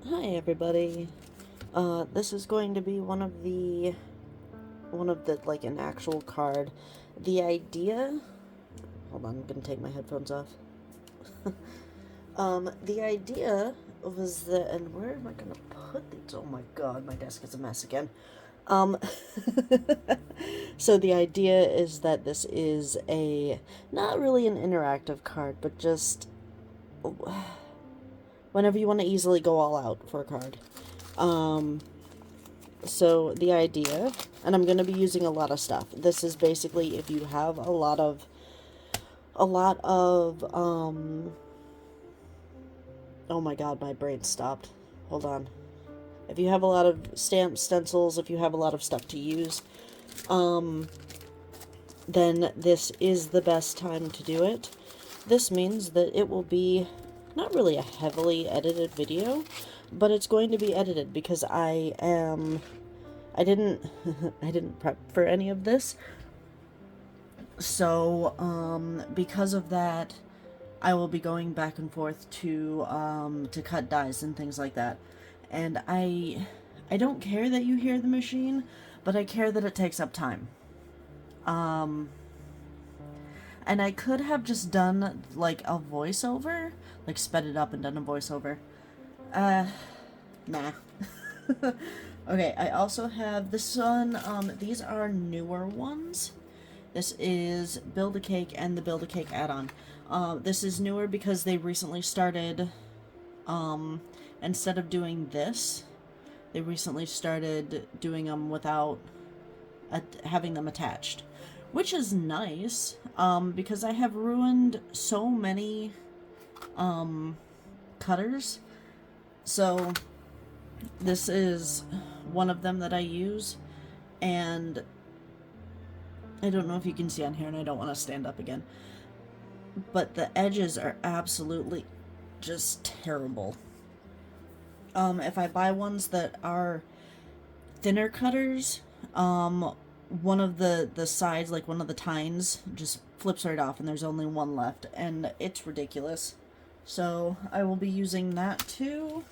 Hi everybody. This is going to be one of the like an actual card. The idea, hold on, I'm gonna take my headphones off. The idea was that, and where am I gonna put these? Oh my god, my desk is a mess again. Um, so the idea is that this is not really an interactive card, but just whenever you want to easily go all out for a card. So the idea, and I'm going to be using a lot of stuff. This is basically if you have a lot of, oh my god, my brain stopped. Hold on. If you have a lot of stamps, stencils, if you have a lot of stuff to use, then this is the best time to do it. This means that it will be not really a heavily edited video, but it's going to be edited because I didn't I didn't prep for any of this. So, because of that, I will be going back and forth to cut dies and things like that. And I don't care that you hear the machine, but I care that it takes up time. And I could have just done, like, a voiceover, like, sped it up and done a voiceover. Nah. Okay, I also have this one, these are newer ones. This is Build-A-Cake and the Build-A-Cake add-on. This is newer because they recently started, instead of doing this, they recently started doing them without having them attached. Which is nice, because I have ruined so many, cutters. So, this is one of them that I use, and I don't know if you can see on here, and I don't want to stand up again, but the edges are absolutely just terrible. If I buy ones that are thinner cutters, one of the sides, like one of the tines, just flips right off and there's only one left, and it's ridiculous. So I will be using that too.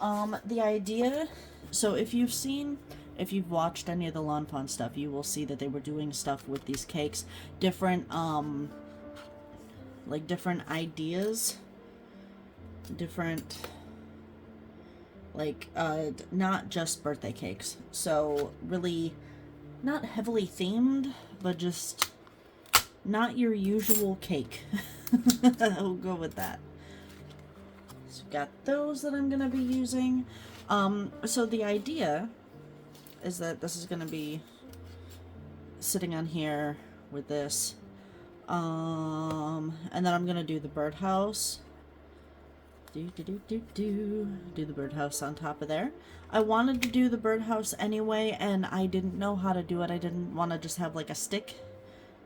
The idea, so if you've watched any of the Lawn Fawn stuff, you will see that they were doing stuff with these cakes, different different ideas, different, like, not just birthday cakes. So really not heavily themed, but just not your usual cake. We'll go with that. So got those that I'm gonna be using. So the idea is that this is gonna be sitting on here with this. And then I'm gonna do the birdhouse. Do the birdhouse on top of there. I wanted to do the birdhouse anyway, and I didn't know how to do it. I didn't want to just have like a stick,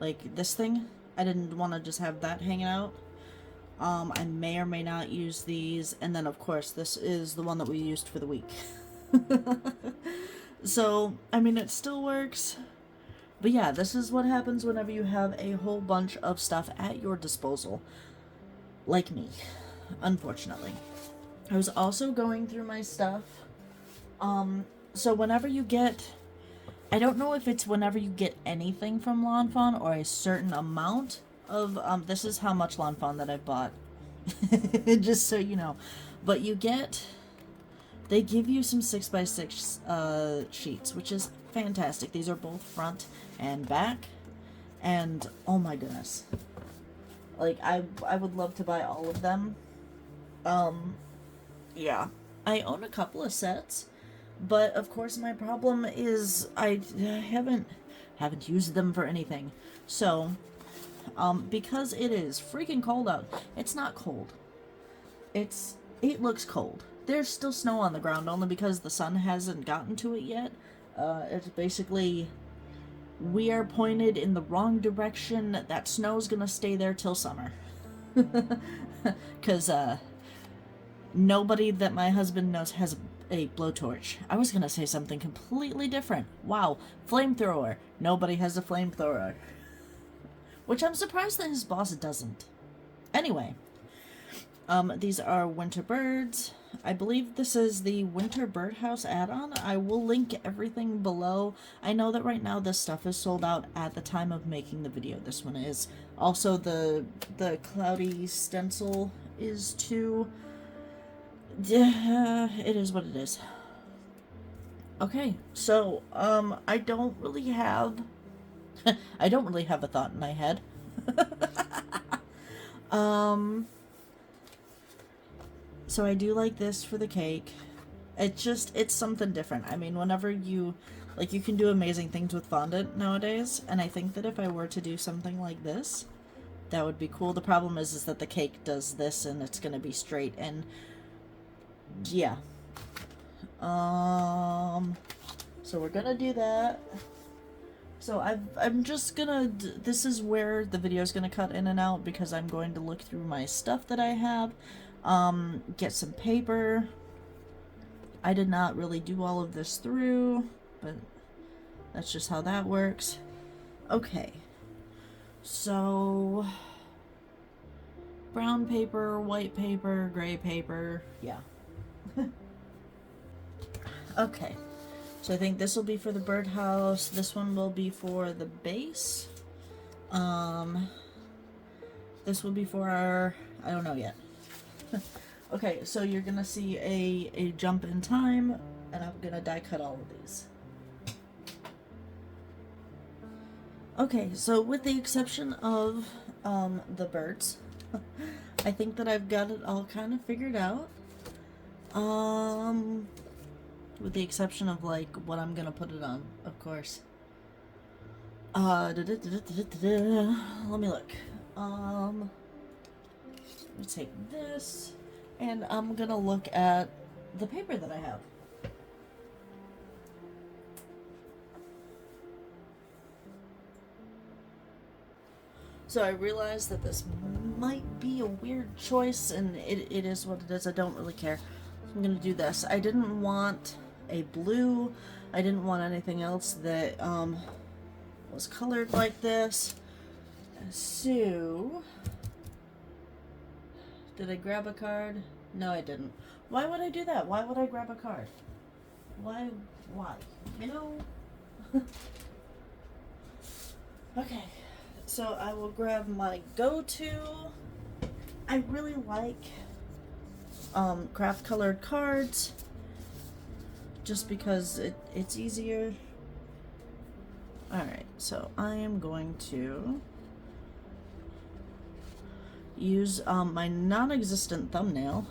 like this thing. I didn't want to just have that hanging out. I may or may not use these, and then of course this is the one that we used for the week. So, I mean, it still works. But yeah, this is what happens whenever you have a whole bunch of stuff at your disposal. Like me, unfortunately. I was also going through my stuff. So whenever you get, I don't know if it's whenever you get anything from Lawn Fawn or a certain amount of, this is how much Lawn Fawn that I bought. Just so you know. But they give you some 6x6 sheets, which is fantastic. These are both front and back, and oh my goodness, like I would love to buy all of them. Yeah, I own a couple of sets, but of course my problem is I haven't used them for anything. So because it is freaking cold out, it's not cold, it looks cold. There's still snow on the ground, only because the sun hasn't gotten to it yet. It's basically, we are pointed in the wrong direction. That snow's gonna stay there till summer. Because, nobody that my husband knows has a blowtorch. I was gonna say something completely different. Wow, flamethrower. Nobody has a flamethrower. Which I'm surprised that his boss doesn't. Anyway, These are winter birds. I believe this is the winter birdhouse add-on. I will link everything below. I know that right now this stuff is sold out at the time of making the video. This one is. Also the cloudy stencil is too. Yeah, it is what it is. Okay, so I don't really have a thought in my head. So I do like this for the cake. It's something different. I mean, whenever you can do amazing things with fondant nowadays, and I think that if I were to do something like this, that would be cool. The problem is that the cake does this and it's gonna be straight, and yeah. So we're gonna do that. So I'm just gonna, this is where the video is gonna cut in and out because I'm going to look through my stuff that I have, get some paper. I did not really do all of this through, but that's just how that works. Okay, so brown paper, white paper, gray paper, yeah. Okay, so I think this will be for the birdhouse. This one will be for the base. This will be for our, I don't know yet. Okay, so you're gonna see a jump in time, and I'm gonna die cut all of these. Okay, so with the exception of the birds, I think that I've got it all kind of figured out. With the exception of like what I'm gonna put it on, of course. Let me look. Let me take this, and I'm gonna look at the paper that I have. So I realized that this might be a weird choice, and it is what it is. I don't really care. So I'm gonna do this. I didn't want a blue. I didn't want anything else that was colored like this. So, did I grab a card? No, I didn't. Why would I do that? Why would I grab a card? Why? You know? Okay, so I will grab my go-to. I really like craft colored cards just because it's easier. Alright, so I am going to use my non-existent thumbnail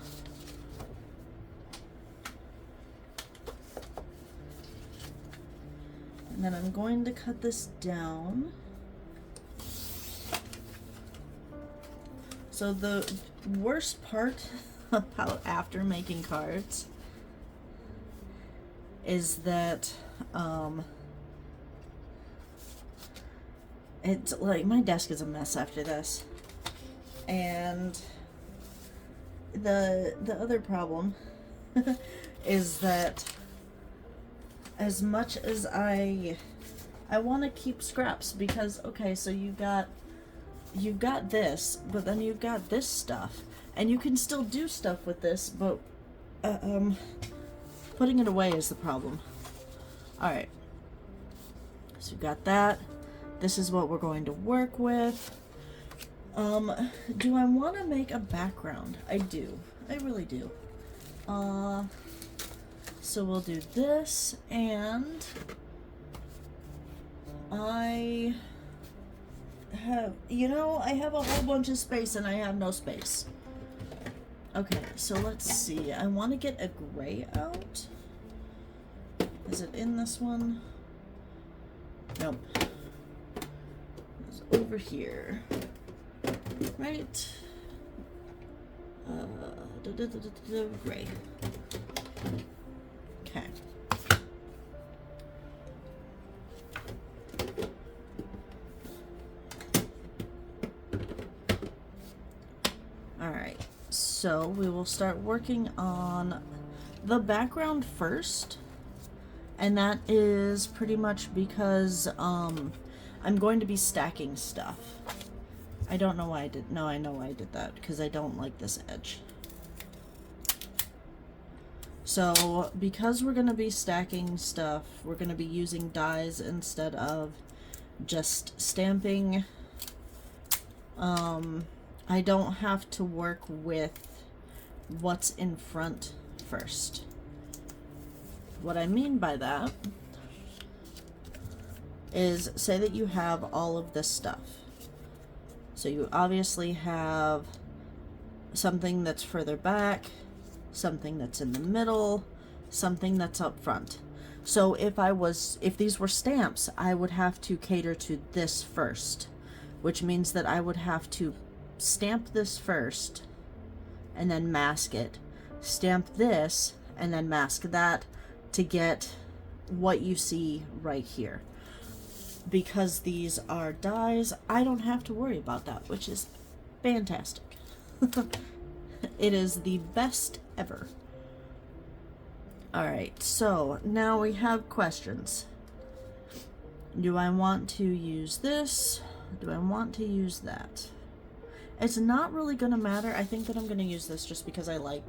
and then I'm going to cut this down. So the worst part about after making cards is that it's like my desk is a mess after this, and the other problem is that as much as I want to keep scraps, because okay, so you've got this, but then you've got this stuff, and you can still do stuff with this, but putting it away is the problem. Alright, so we've got that. This is what we're going to work with. Do I want to make a background? I do. I really do. So we'll do this, and I have, I have a whole bunch of space and I have no space. Okay, so let's see. I want to get a gray out. Is it in this one? Nope. It's over here. Right? Gray. Okay. Alright, so we will start working on the background first, and that is pretty much because I'm going to be stacking stuff. I don't know why I did, no, I know why I did that, because I don't like this edge. So because we're going to be stacking stuff, we're going to be using dies instead of just stamping. I don't have to work with what's in front first. What I mean by that is, say that you have all of this stuff. So you obviously have something that's further back, something that's in the middle, something that's up front. So if these were stamps, I would have to cater to this first, which means that I would have to stamp this first and then mask it, stamp this and then mask that to get what you see right here. Because these are dies, I don't have to worry about that, which is fantastic. It is the best ever. Alright, so now we have questions. Do I want to use this? Do I want to use that? It's not really going to matter. I think that I'm going to use this just because I like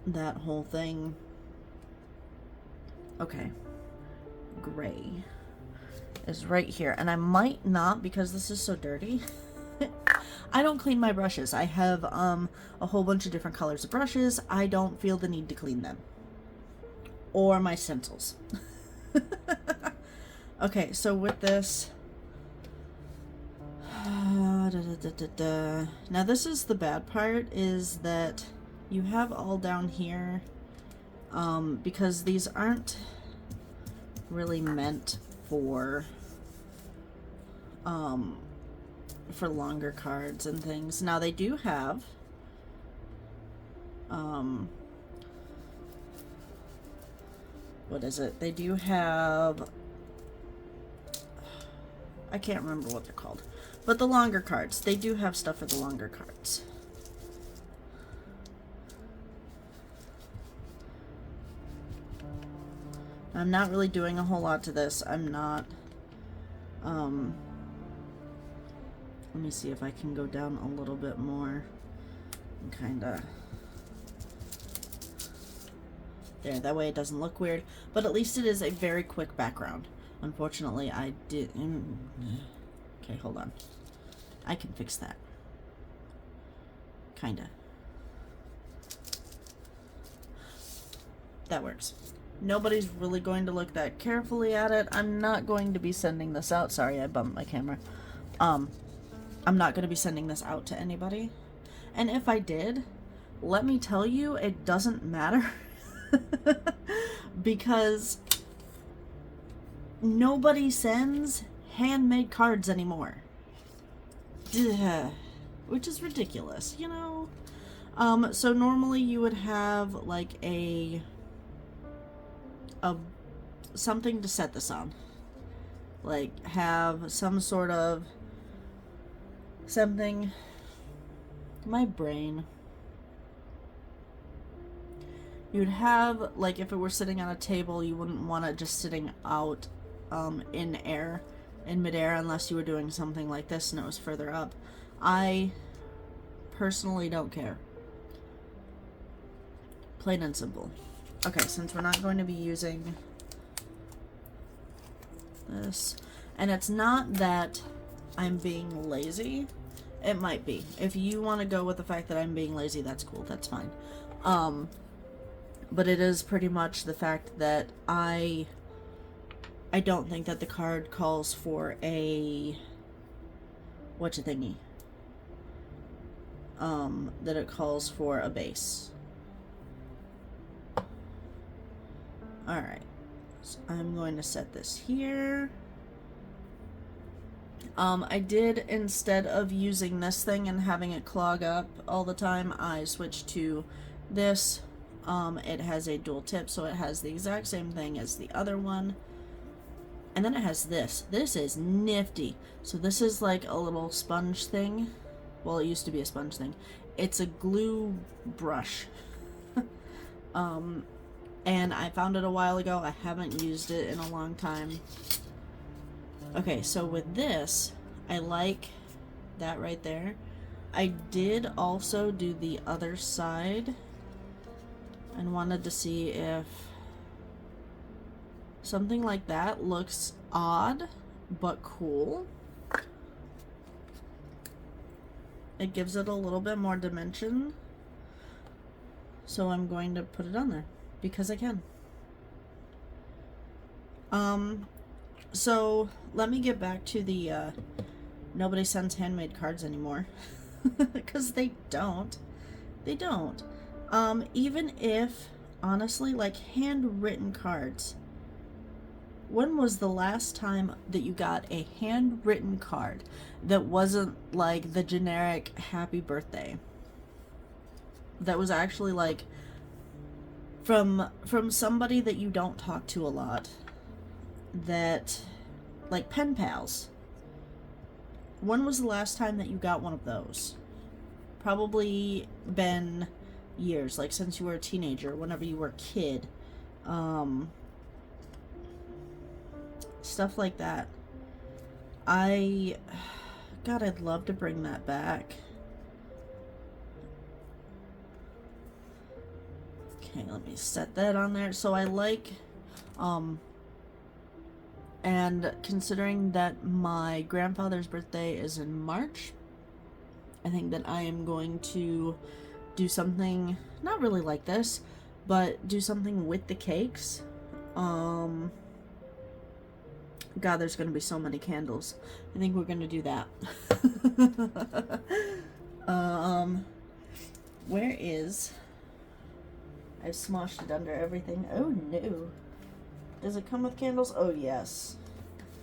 that whole thing. Okay. Gray is right here. And I might not, because this is so dirty. I don't clean my brushes. I have a whole bunch of different colors of brushes. I don't feel the need to clean them. Or my stencils. Okay, so with this... Now this is the bad part, is that you have all down here, because these aren't really meant for longer cards and things. Now they do have what is it? They do have, I can't remember what they're called, but the longer cards, they do have stuff for the longer cards. I'm not really doing a whole lot to this. I'm not, let me see if I can go down a little bit more and kinda, there, that way it doesn't look weird, but at least it is a very quick background. Unfortunately, I didn't, okay, hold on. I can fix that. Kinda. That works. Nobody's really going to look that carefully at it. I'm not going to be sending this out. Sorry, I bumped my camera. I'm not going to be sending this out to anybody. And if I did, let me tell you, it doesn't matter. Because nobody sends handmade cards anymore. Duh. Which is ridiculous, you know? So normally you would have like a something to set this on. Like have some sort of something. My brain. You'd have, like, if it were sitting on a table, you wouldn't want it just sitting out in midair, unless you were doing something like this and it was further up. I personally don't care. Plain and simple. Okay, since we're not going to be using this, and it's not that I'm being lazy, it might be. If you want to go with the fact that I'm being lazy, that's cool, that's fine. But it is pretty much the fact that I don't think that the card calls for a whatcha-thingy. That it calls for a base. Alright. So I'm going to set this here. I did, instead of using this thing and having it clog up all the time, I switched to this. It has a dual tip, so it has the exact same thing as the other one. And then it has this. This is nifty. So this is like a little sponge thing. Well, it used to be a sponge thing. It's a glue brush. And I found it a while ago. I haven't used it in a long time. Okay, so with this, I like that right there. I did also do the other side. and wanted to see if something like that looks odd but cool. It gives it a little bit more dimension. So I'm going to put it on there because I can. So let me get back to the nobody sends handmade cards anymore. Because they don't. They don't. Even if, honestly, like handwritten cards. When was the last time that you got a handwritten card that wasn't like the generic happy birthday? That was actually like from somebody that you don't talk to a lot, that like pen pals. When was the last time that you got one of those? Probably been years, like since you were a teenager, whenever you were a kid. Stuff like that. God, I'd love to bring that back. Okay, let me set that on there. So I like, and considering that my grandfather's birthday is in March, I think that I am going to do something, not really like this, but do something with the cakes. God, there's going to be so many candles. I think we're going to do that. Where is... I've smoshed it under everything. Oh, no. Does it come with candles? Oh, yes.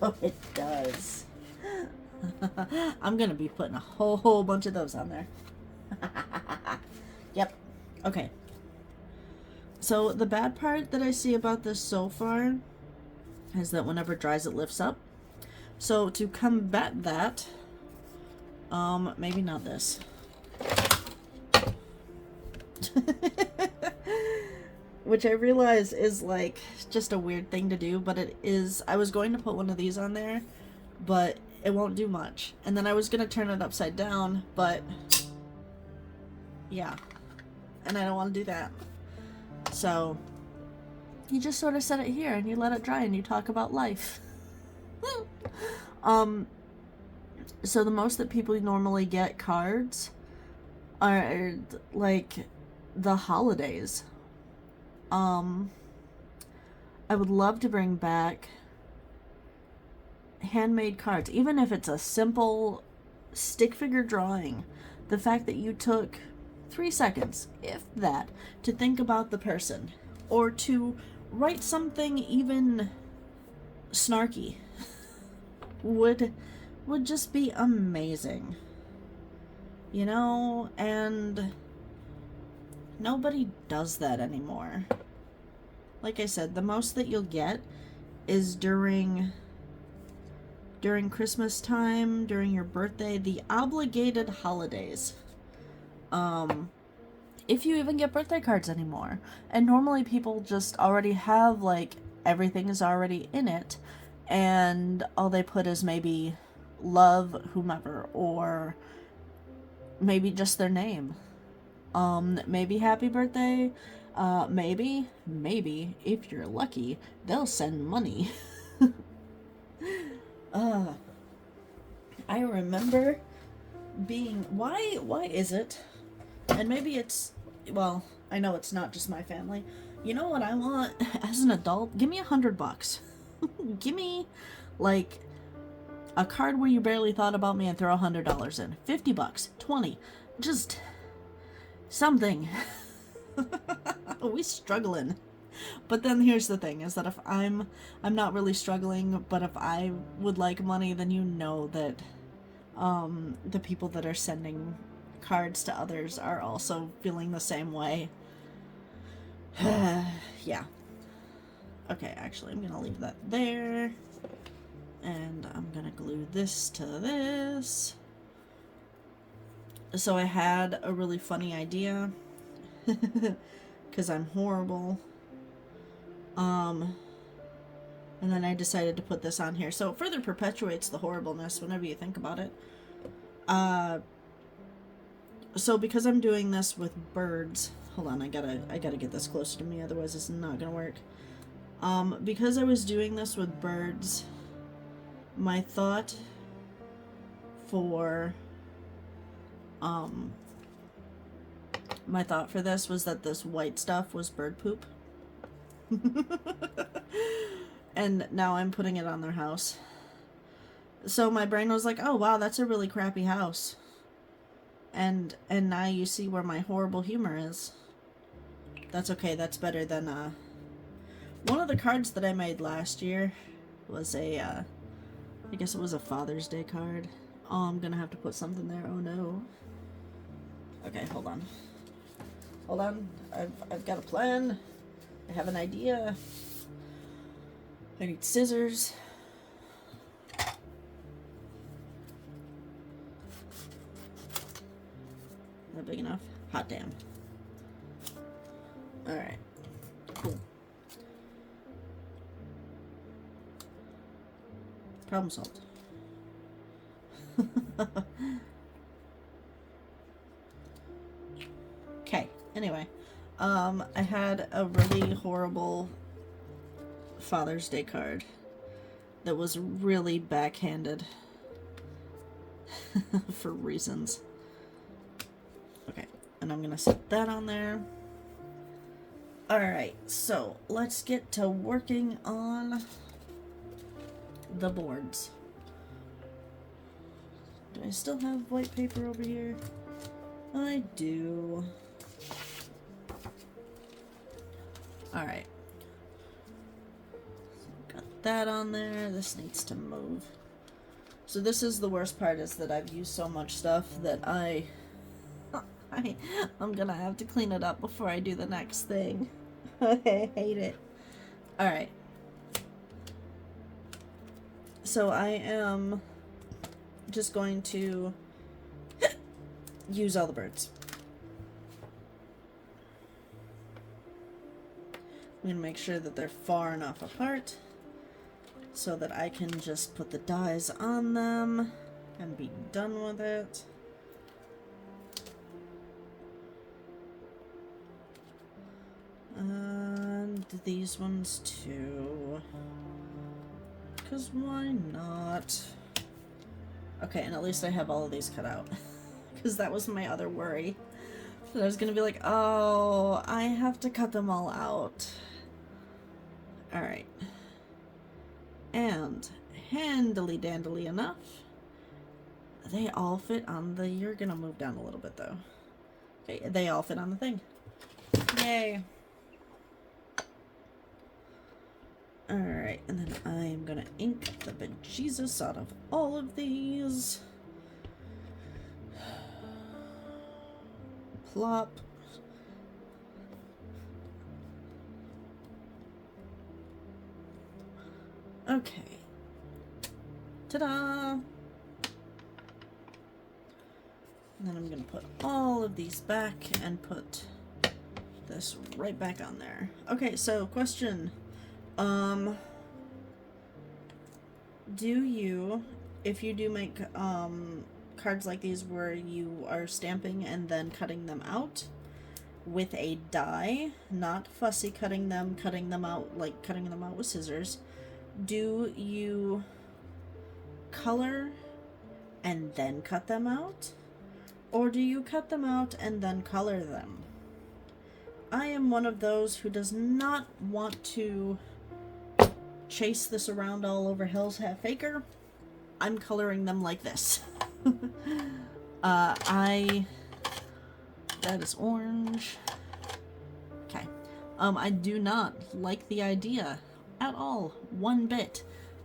Oh, it does. I'm going to be putting a whole bunch of those on there. Yep. Okay. So, the bad part that I see about this so far is that whenever it dries, it lifts up. So, to combat that, maybe not this. Which I realize is like just a weird thing to do, but it is. I was going to put one of these on there, but it won't do much. And then I was going to turn it upside down, but yeah. And I don't want to do that. So you just sort of set it here and you let it dry and you talk about life. So the most that people normally get cards are like the holidays. I would love to bring back handmade cards, even if it's a simple stick figure drawing. The fact that you took 3 seconds, if that, to think about the person, or to write something even snarky would just be amazing. You know, and nobody does that anymore. Like I said, the most that you'll get is during Christmas time, during your birthday, the obligated holidays. If you even get birthday cards anymore. And normally people just already have, like, everything is already in it, and all they put is maybe love whomever, or maybe just their name. Maybe happy birthday. Maybe, if you're lucky, they'll send money. I remember being, why is it, and maybe it's, well, I know it's not just my family. You know what I want as an adult? Give me $100. Give me, like, a card where you barely thought about me and throw $100 in. $50, 20, just something. We struggling. But then here's the thing, is that if I'm not really struggling, but if I would like money, then you know that the people that are sending cards to others are also feeling the same way. Yeah. Okay, actually, I'm gonna leave that there. And I'm gonna glue this to this. So I had a really funny idea. Because I'm horrible. And then I decided to put this on here. So it further perpetuates the horribleness whenever you think about it. So because I'm doing this with birds, hold on, I gotta get this closer to me, otherwise it's not gonna work. Because I was doing this with birds, my thought for this was that this white stuff was bird poop. And now I'm putting it on their house. So my brain was like, oh wow, that's a really crappy house. And now you see where my horrible humor is. That's okay, that's better than one of the cards that I made last year was a I guess it was a Father's Day card. Oh, I'm gonna have to put something there. Oh no. Okay, hold on. Hold on. I've got a plan. I have an idea. I need scissors. Is that big enough? Hot damn. Alright. Cool. Problem solved. Okay, anyway. I had a really horrible Father's Day card that was really backhanded for reasons. Okay, and I'm gonna set that on there. Alright, so let's get to working on the boards. Do I still have white paper over here? I do. Alright. Got that on there. This needs to move. So this is the worst part, is that I've used so much stuff that I'm gonna have to clean it up before I do the next thing. I hate it. Alright. So I am just going to use all the birds. I'm gonna make sure that they're far enough apart so that I can just put the dies on them and be done with it. And these ones too. Because why not? Okay, and at least I have all of these cut out. Because that was my other worry. That I was gonna be like, oh, I have to cut them all out. Alright. And, handily dandily enough, they all fit on the... You're gonna move down a little bit, though. Okay, they all fit on the thing. Yay! Alright, and then I'm gonna ink the bejesus out of all of these. Plop. Okay. Ta-da! And then I'm gonna put all of these back and put this right back on there. Okay, so question. Do you, if you do make cards like these where you are stamping and then cutting them out with a die, not fussy cutting them out, like cutting them out with scissors, do you color and then cut them out? Or do you cut them out and then color them? I am one of those who does not want to chase this around all over Hills Half Acre. I'm coloring them like this. That is orange. Okay. I do not like the idea at all, one bit,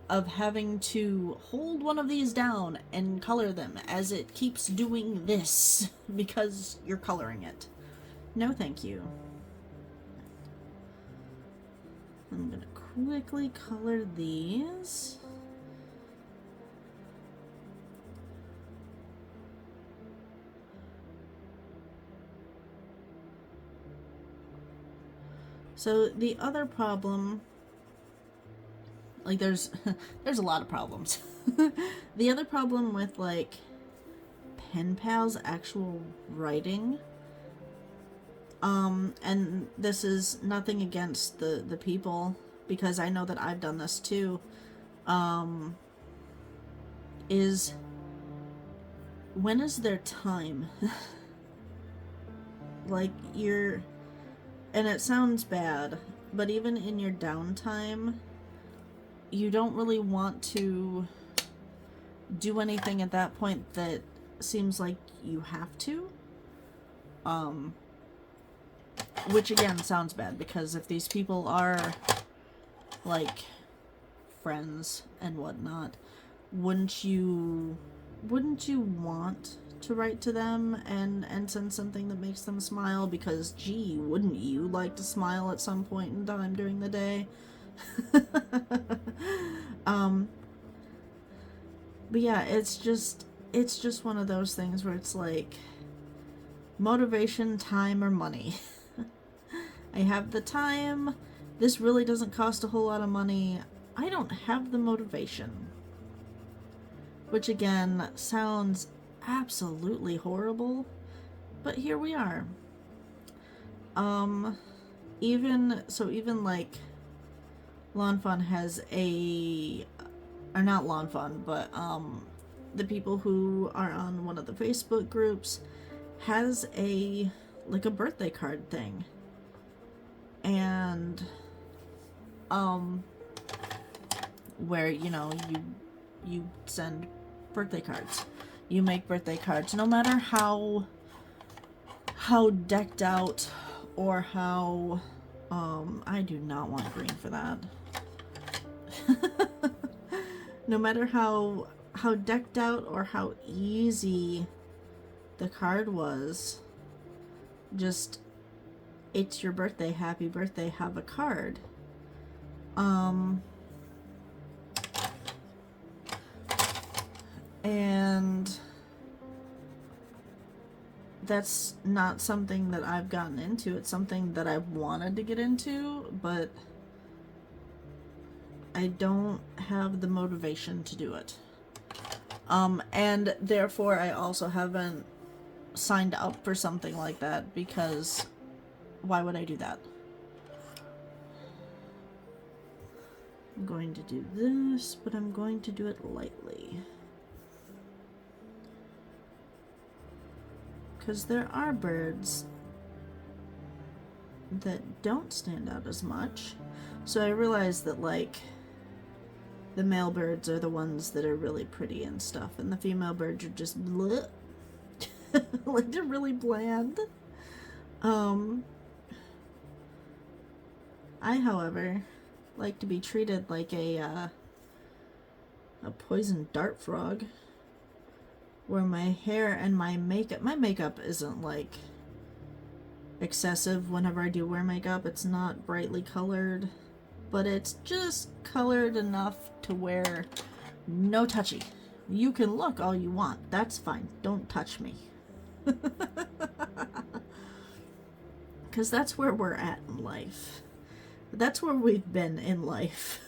of having to hold one of these down and color them as it keeps doing this because you're coloring it. No thank you. I'm gonna quickly color these. So the other problem, like there's a lot of problems. The other problem with like Pen Pal's actual writing And this is nothing against the people, because I know that I've done this too, is when is their time? Like, and it sounds bad, but even in your downtime, you don't really want to do anything at that point that seems like you have to. Which again sounds bad, because if these people are like friends and whatnot, wouldn't you want to write to them and send something that makes them smile? Because gee, wouldn't you like to smile at some point in time during the day? But yeah, it's just one of those things where it's like, motivation, time, or money. I have the time. This really doesn't cost a whole lot of money. I don't have the motivation. Which again sounds absolutely horrible, but here we are. Even like Lawn Fun has or not Lawn Fun, but the people who are on one of the Facebook groups has a birthday card thing. And where you send birthday cards. You make birthday cards, no matter how decked out or how I do not want green for that. No matter how decked out or how easy the card was, just, it's your birthday, happy birthday, have a card. And that's not something that I've gotten into. It's something that I've wanted to get into, but I don't have the motivation to do it. And therefore I also haven't signed up for something like that, because why would I do that? I'm going to do this, but I'm going to do it lightly. Because there are birds that don't stand out as much. So I realized that, like, the male birds are the ones that are really pretty and stuff, and the female birds are just bleh. Like, they're really bland. I, however, like to be treated like a poison dart frog, where my hair and my makeup isn't like excessive whenever I do wear makeup. It's not brightly colored, but it's just colored enough to where no touchy. You can look all you want, that's fine, don't touch me. Because that's where we're at in life. That's where we've been in life.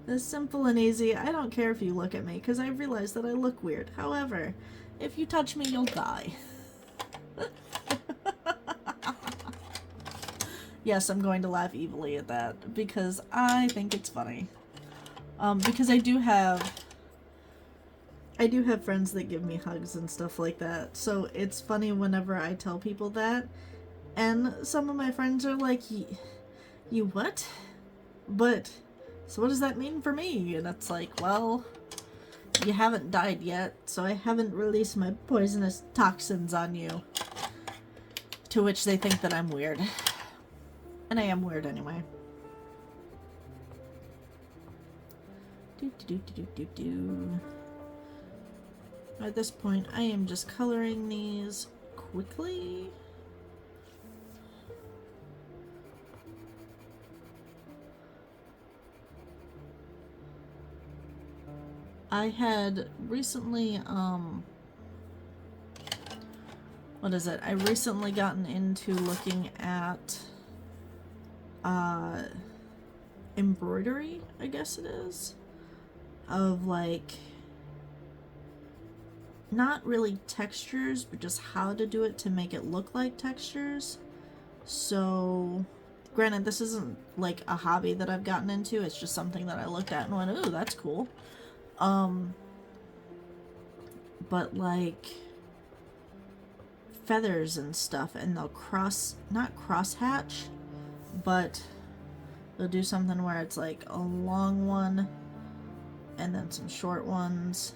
It's simple and easy. I don't care if you look at me, because I realize that I look weird. However, if you touch me, you'll die. Yes, I'm going to laugh evilly at that, because I think it's funny. Because I do have friends that give me hugs and stuff like that, so it's funny whenever I tell people that, and some of my friends are like, you what? But, so what does that mean for me? And it's like, well, you haven't died yet, so I haven't released my poisonous toxins on you. To which they think that I'm weird. And I am weird anyway. At this point, I am just coloring these quickly. I had recently, what is it? I recently gotten into looking at, embroidery, I guess it is, of like not really textures, but just how to do it to make it look like textures. So, granted, this isn't like a hobby that I've gotten into, it's just something that I looked at and went, ooh, that's cool. But like feathers and stuff, and they'll not cross hatch, but they'll do something where it's like a long one and then some short ones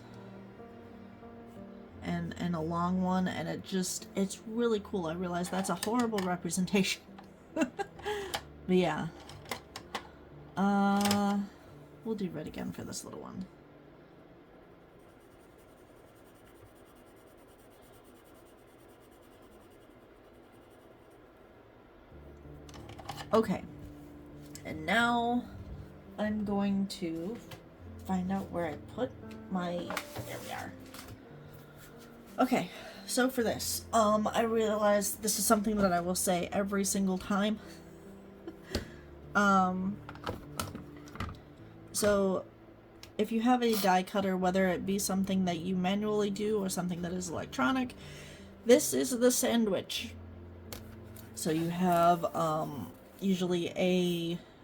and a long one, and it's really cool. I realize that's a horrible representation. But yeah. We'll do red again for this little one. Okay. And now I'm going to find out where I put my, there we are. Okay, so for this, I realized this is something that I will say every single time. So if you have a die cutter, whether it be something that you manually do or something that is electronic, this is the sandwich. So you have, usually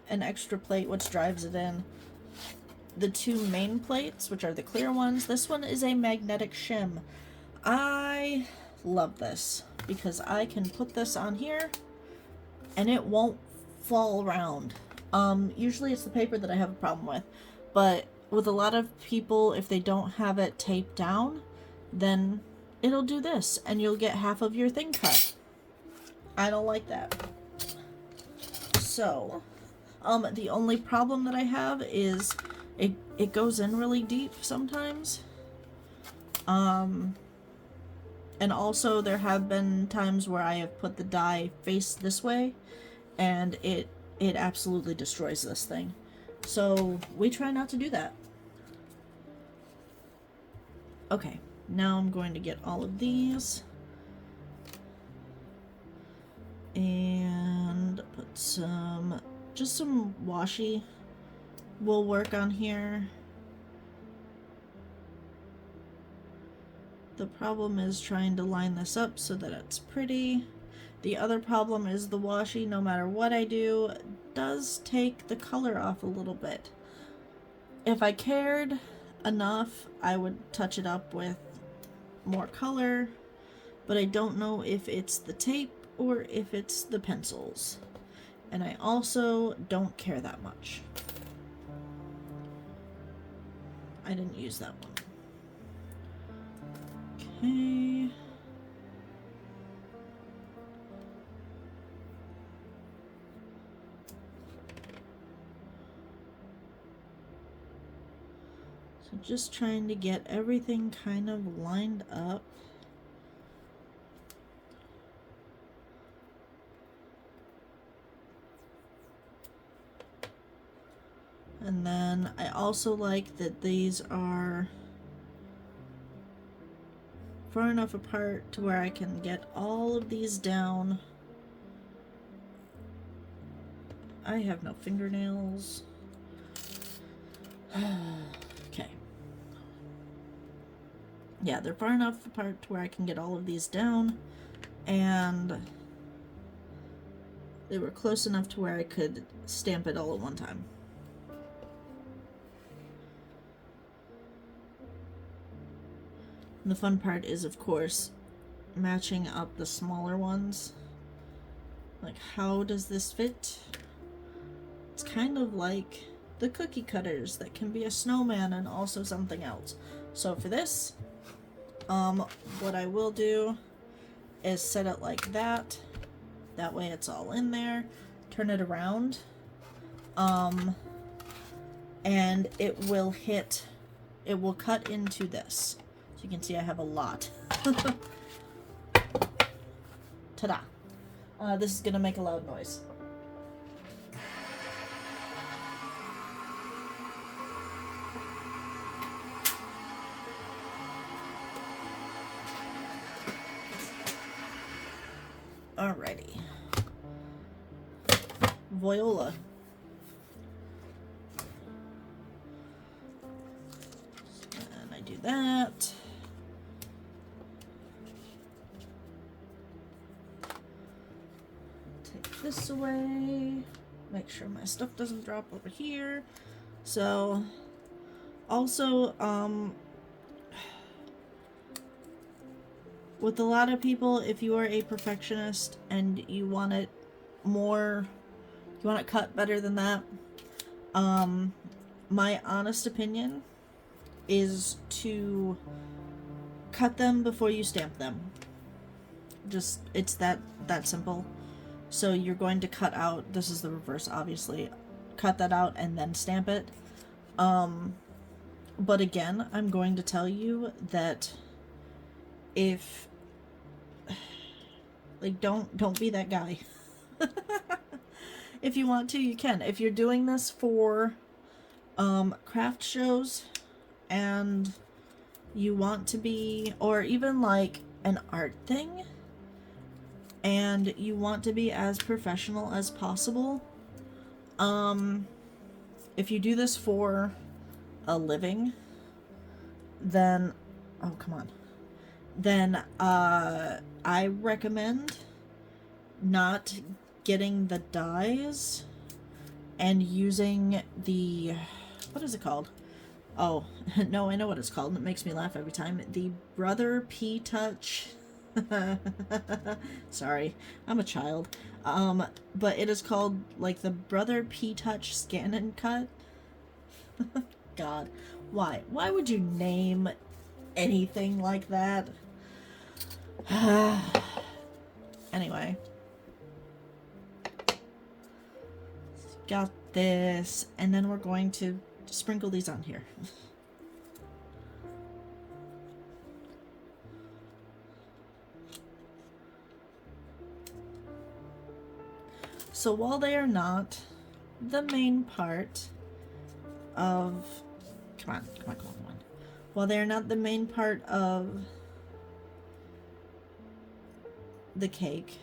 an extra plate which drives it in. The two main plates, which are the clear ones. This one is a magnetic shim. I love this because I can put this on here and it won't fall around. Usually it's the paper that I have a problem with, but with a lot of people, if they don't have it taped down, then it'll do this and you'll get half of your thing cut. I don't like that. So, the only problem that I have is it goes in really deep sometimes. And also there have been times where I have put the die face this way and it absolutely destroys this thing. So we try not to do that. Okay, now I'm going to get all of these and put just some washi will work on here. The problem is trying to line this up so that it's pretty. The other problem is the washi, no matter what I do, does take the color off a little bit. If I cared enough, I would touch it up with more color, but I don't know if it's the tape or if it's the pencils. And I also don't care that much. I didn't use that one. Okay. So just trying to get everything kind of lined up. And then I also like that these are far enough apart to where I can get all of these down. I have no fingernails. Okay. Yeah, they're far enough apart to where I can get all of these down, and they were close enough to where I could stamp it all at one time. And the fun part is, of course, matching up the smaller ones. Like, how does this fit? It's kind of like the cookie cutters that can be a snowman and also something else. So for this, what I will do is set it like that. That way it's all in there. Turn it around. And it will cut into this. So you can see I have a lot. Ta-da. This is gonna make a loud noise. Alrighty. Viola. And I do that. this away. Make sure my stuff doesn't drop over here. So, also, with a lot of people, if you are a perfectionist and you want it more, you want it cut better than that, my honest opinion is to cut them before you stamp them. Just, it's that simple. So you're going to cut out, this is the reverse obviously, cut that out and then stamp it. But again, I'm going to tell you that if, like, don't be that guy. If you want to, you can. If you're doing this for craft shows and you want to be, or even like an art thing, and you want to be as professional as possible, if you do this for a living, then, oh, come on, then I recommend not getting the dies and using the, what is it called? Oh, no, I know what it's called, and it makes me laugh every time. The Brother P-Touch. Sorry, I'm a child. But it is called, like, the Brother P-Touch Scan and Cut. God, why? Why would you name anything like that? Anyway. Got this, and then we're going to sprinkle these on here. So while they are not the main part of, come on. While they are not the main part of the cake,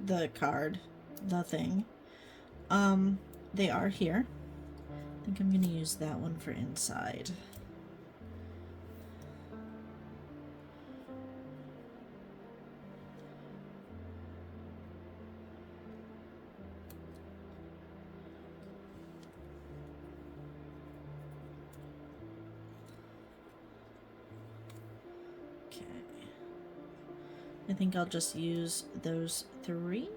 the card, the thing, they are here. I think I'm gonna use that one for inside. Okay. I think I'll just use those 3.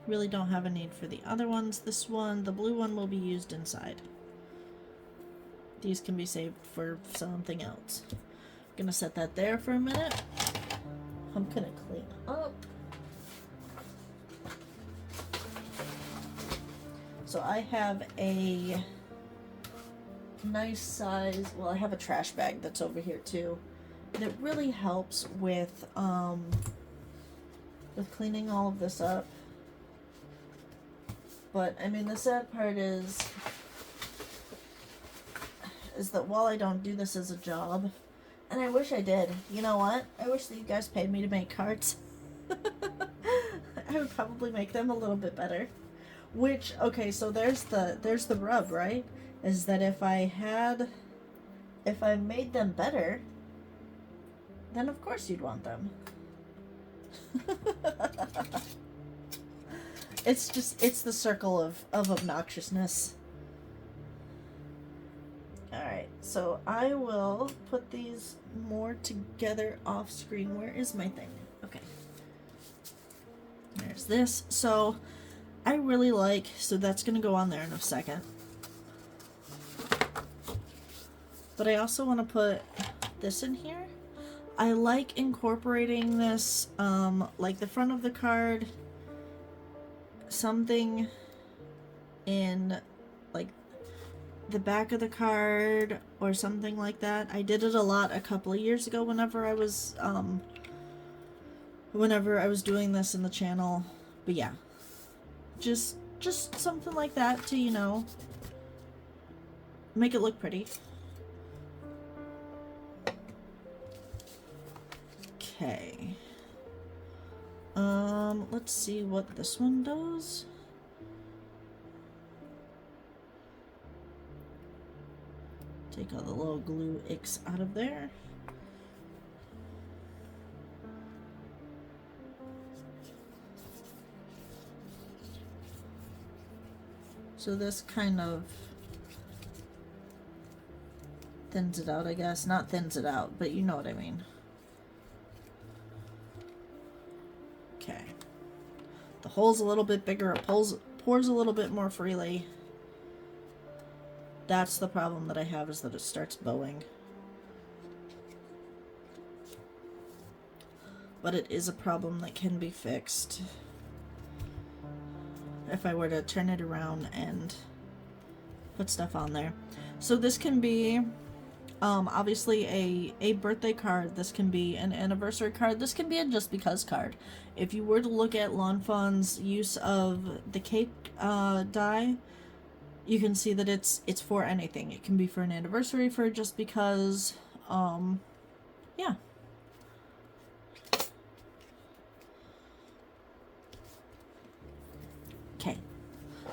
Really don't have a need for the other ones. This one, the blue one, will be used inside. These can be saved for something else. I'm gonna set that there for a minute. I'm gonna clean up. So I have a nice size, well, I have a trash bag that's over here too, that really helps with cleaning all of this up. But, I mean, the sad part is that while I don't do this as a job, and I wish I did, you know what? I wish that you guys paid me to make cards. I would probably make them a little bit better. Which, okay, so there's the rub, right? Is that if I made them better, then of course you'd want them. It's the circle of obnoxiousness. Alright, so I will put these more together off screen. Where is my thing? Okay. There's this. So, I really like, so that's going to go on there in a second. But I also want to put this in here. I like incorporating this, like the front of the card, something in like the back of the card or something like that. I did it a lot a couple of years ago whenever I was doing this in the channel. But yeah, just something like that to, you know, make it look pretty. Okay. Let's see what this one does. Take all the little glue icks out of there. So this kind of thins it out, I guess. Not thins it out, but you know what I mean. Okay. The hole's a little bit bigger. It pours a little bit more freely. That's the problem that I have, is that it starts bowing. But it is a problem that can be fixed if I were to turn it around and put stuff on there. So this can be obviously a birthday card. This can be an anniversary card. This can be a just because card. If you were to look at Lawn Fawn's use of the cake die, you can see that it's for anything. It can be for an anniversary, for just because. Yeah. Okay.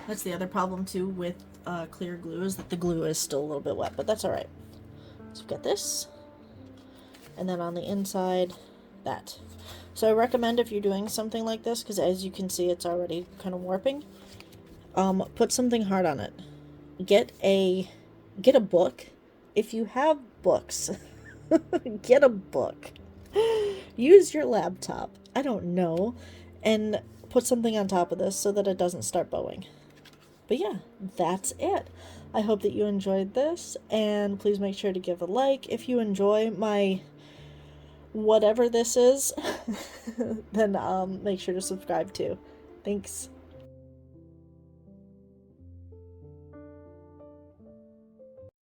That's the other problem too with clear glue, is that the glue is still a little bit wet, but that's alright. So we've got this, and then on the inside, that. So I recommend, if you're doing something like this, because as you can see it's already kind of warping, put something hard on it. Get a book. If you have books, get a book. Use your laptop. I don't know. And put something on top of this so that it doesn't start bowing. But yeah, that's it. I hope that you enjoyed this, and please make sure to give a like. If you enjoy my whatever this is, then make sure to subscribe too. Thanks.